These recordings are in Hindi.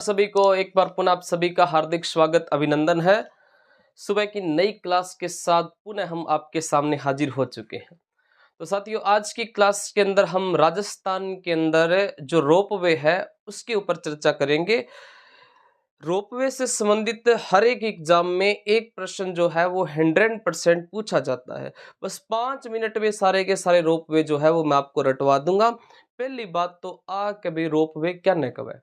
सभी को एक बार पुनः आप सभी का हार्दिक स्वागत अभिनंदन है। सुबह की नई क्लास के साथ पुनः हम आपके सामने हाजिर हो चुके हैं। तो साथियों, आज की क्लास के अंदर हम राजस्थान के अंदर जो रोपवे है उसके ऊपर चर्चा करेंगे। रोपवे से संबंधित हर एक एग्जाम में एक प्रश्न जो है वो 100% पूछा जाता है। बस 5 मिनट में सारे के सारे रोपवे जो है वो मैं आपको रटवा दूंगा। पहली बात तो कभी रोपवे क्या न कवे।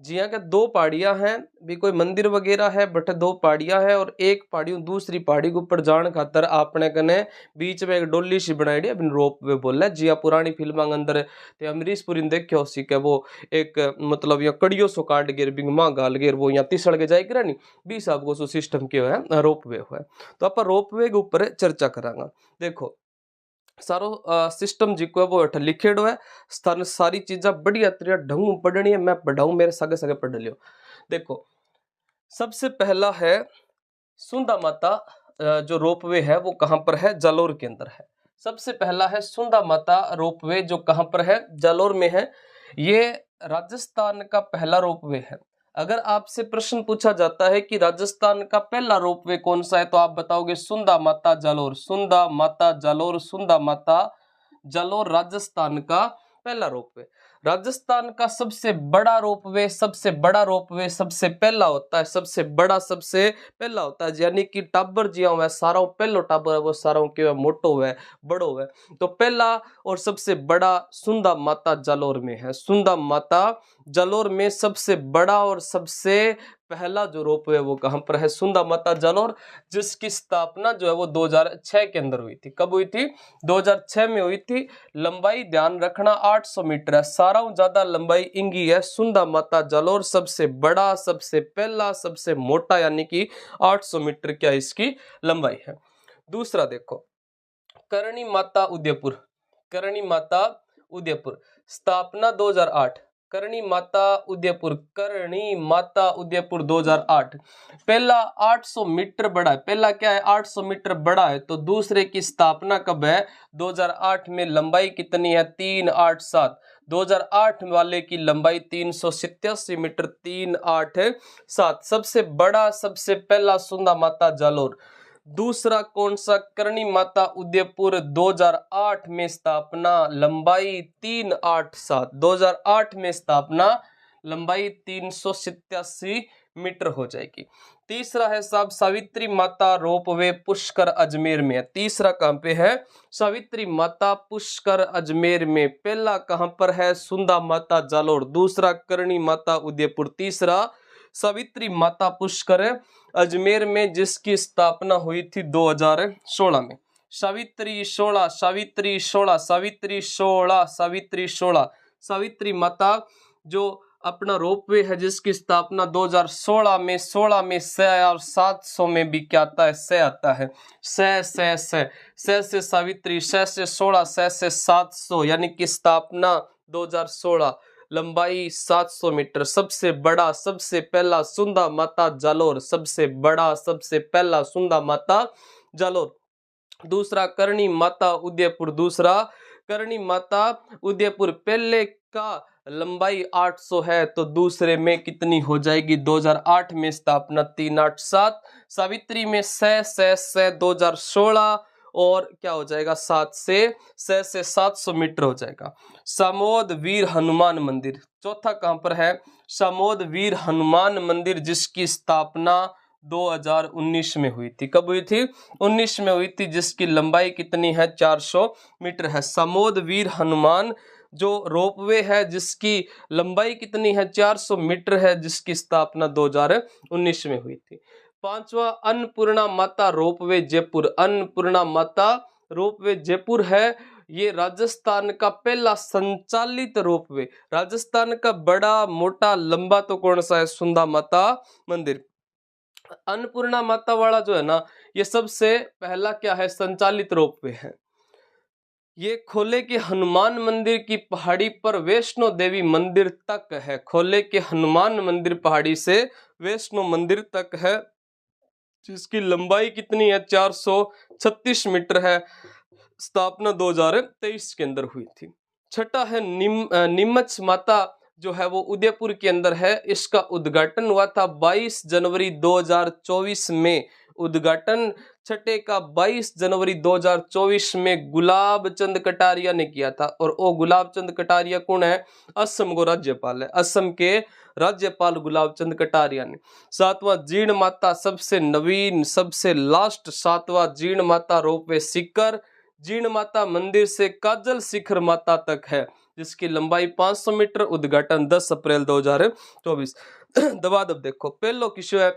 जी हाँ, क्या दो पहाड़ियां हैं भी, कोई मंदिर वगैरह है बट दो पहाड़ियां हैं और एक पहाड़ी दूसरी पहाड़ी के ऊपर जान खातर आपने कने बीच में एक डोली सी बनाई है रोप वे बोल रहा है। जी हाँ, पुरानी फिल्म के अंदर अमरीश पुरी ने देखे उसी के वो एक मतलब या कड़ियों सो काट गिर बिंग मां गाल गिर वो यहाँ तिसड़ के जाए गिरा नहीं भी साहब को सो सिस्टम के है रोप वे है। तो आप रोप वे के ऊपर चर्चा करांगा। देखो सारो सिस्टम जिको है वो अठ लिखेड़ो है। स्थान सारी चीजा बढ़िया तरीका ढंग पढ़नी है, मैं पढ़ाऊं मेरे सगे सगे पढ़ लियो। देखो सबसे पहला है सुंदा माता जो रोपवे है वो कहां पर है? जालोर के अंदर है। सबसे पहला है सुंदा माता रोपवे जो कहां पर है? जालोर में है। ये राजस्थान का पहला रोपवे है। अगर आपसे प्रश्न पूछा जाता है कि राजस्थान का पहला रोपवे कौन सा है तो आप बताओगे सुंदा माता जालोर। सुंदा माता जालोर, सुंदा माता जालोर राजस्थान का पहला रोपवे। राजस्थान का सबसे बड़ा रोपवे, सबसे बड़ा रोपवे सबसे पहला होता है, सबसे बड़ा सबसे पहला होता है। यानी कि टाबर जिया हुआ सारा पहलो टाबर है वो सारा के मोटो है बड़ो है। तो पहला और सबसे बड़ा सुंदा माता जालोर में है। सुंदा माता जालोर में सबसे बड़ा और सबसे पहला जो रोपवे वो कहां पर है? सुंदा माता जालोर, जिसकी स्थापना जो है वो 2006 के अंदर हुई थी। कब हुई थी? 2006 में हुई थी। लंबाई ध्यान रखना 800 मीटर है। सारा ज्यादा लंबाई इंगी है सुंदा माता जालोर। सबसे बड़ा, सबसे पहला, सबसे मोटा, यानी कि 800 मीटर क्या इसकी लंबाई है। दूसरा देखो करणी माता उदयपुर। करणी माता उदयपुर स्थापना 2008। करणी माता उदयपुर, करणी माता उदयपुर 2008। पहला 800 मीटर बड़ा है। पहला क्या है? 800 मीटर बड़ा है। तो दूसरे की स्थापना कब है? 2008 में। लंबाई कितनी है? 387। 2008 वाले की लंबाई 387 मीटर, 387। सबसे बड़ा सबसे पहला सुंदा माता जालोर। दूसरा कौन सा? करणी माता उदयपुर 2008 में स्थापना, लंबाई 387। 2008 में स्थापना, लंबाई 387 मीटर हो जाएगी। तीसरा है साहब सावित्री माता रोपवे पुष्कर अजमेर में है। तीसरा कहां पे है? सावित्री माता पुष्कर अजमेर में। पहला कहां पर है? सुंदा माता जालोर। दूसरा करणी माता उदयपुर। तीसरा सावित्री माता पुष्कर अजमेर में, जिसकी स्थापना हुई थी 2016 में। सावित्री 16, सावित्री 16, सावित्री 16, सावित्री 16। सावित्री माता जो अपना रोपवे है जिसकी स्थापना 2016 में। 16 में स और 700 में भी क्या आता है? स आता है। स से सावित्री, स से 16, स से 700, यानी कि स्थापना 2016, लंबाई 700 मीटर। सबसे बड़ा सबसे पहला सुंदा माता जालोर। सबसे बड़ा सबसे पहला सुंदा माता जालोर। दूसरा करणी माता उदयपुर। दूसरा करणी माता उदयपुर। पहले का लंबाई 800 है तो दूसरे में कितनी हो जाएगी? 2008 में स्थापना 387। सावित्री में से 2016 और क्या हो जाएगा? 7 से 700 मीटर हो जाएगा। समोद वीर हनुमान मंदिर चौथा कहां पर है? समोद वीर हनुमान मंदिर, जिसकी स्थापना 2019 में हुई थी। कब हुई थी? 19 में हुई थी। जिसकी लंबाई कितनी है? 400 मीटर है। समोद वीर हनुमान जो रोपवे है जिसकी लंबाई कितनी है? 400 मीटर है, जिसकी स्थापना 2019 में हुई थी। पांचवा अन्नपूर्णा माता रोपवे जयपुर। अन्नपूर्णा माता रोपवे जयपुर है। ये राजस्थान का पहला संचालित रोपवे। राजस्थान का बड़ा मोटा लंबा तो कौन सा है? सुंदा माता मंदिर। अन्नपूर्णा माता वाला जो है ना, ये सबसे पहला क्या है? संचालित रोपवे है। ये खोले के हनुमान मंदिर की पहाड़ी पर वैष्णो देवी मंदिर तक है। खोले के हनुमान मंदिर पहाड़ी से वैष्णो मंदिर तक है, जिसकी लंबाई कितनी है? 436 मीटर है। स्थापना 2023 के अंदर हुई थी। छठा है नीमच माता जो है वो उदयपुर के अंदर है। इसका उद्घाटन हुआ था 22 जनवरी 2024 में। उद्घाटन छठे का 22 जनवरी 2024 में गुलाब चंद कटारिया ने किया था। और वो गुलाब चंद कटारिया कौन है? असम को राज्यपाल है, असम के राज्यपाल गुलाब चंद कटारिया ने। सातवां जीर्ण माता, सबसे नवीन सबसे लास्ट सातवां जीर्ण माता रोपवे सीकर। जीर्ण माता मंदिर से काजल शिखर माता तक है, जिसकी लंबाई 500 मीटर। उद्घाटन 10 अप्रैल 2024। दबादब देखो, पहलो किशो है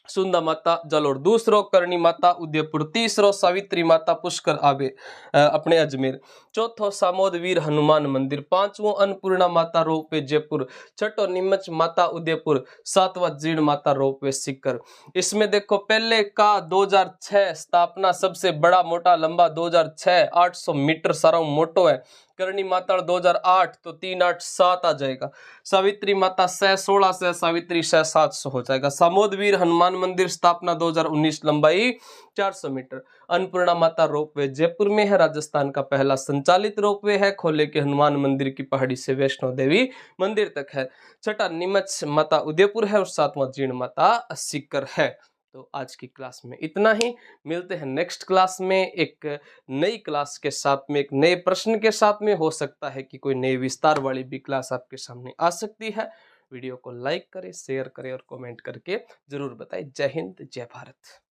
सुंदा माता जालोर, दूसरो करणी माता उदयपुर, तीसरो सावित्री माता पुष्कर आबे अपने अजमेर, चौथो सामोद वीर हनुमान मंदिर, पांचवो अन्नपूर्णा माता रोपवे जयपुर, छठो नीमच माता उदयपुर, सातवां जीर्ण माता रोपवे सीकर। इसमें देखो पहले का 2006 स्थापना, सबसे बड़ा मोटा लंबा 2006 800 मीटर सारा मोटो है। करणी माता 2008 तो 387 आ जाएगा। सावित्री माता 16 से सावित्री 700 हो जाएगा। सामोदवीर हनुमान मंदिर स्थापना 2019, लंबाई 400 मीटर। अन्नपूर्णा माता रोपवे जयपुर में है, राजस्थान का पहला संचालित रोपवे है। खोले के हनुमान मंदिर की पहाड़ी से वैष्णो देवी मंदिर तक है। छठा नीमच माता उदयपुर है और सातवां जीर्ण माता सीकर है। तो आज की क्लास में इतना ही। मिलते हैं नेक्स्ट क्लास में एक नई क्लास के साथ में, एक नए प्रश्न के साथ में। हो सकता है कि कोई नई विस्तार वाली भी क्लास आपके सामने आ सकती है। वीडियो को लाइक करें, शेयर करें और कमेंट करके जरूर बताएं। जय हिंद, जय भारत।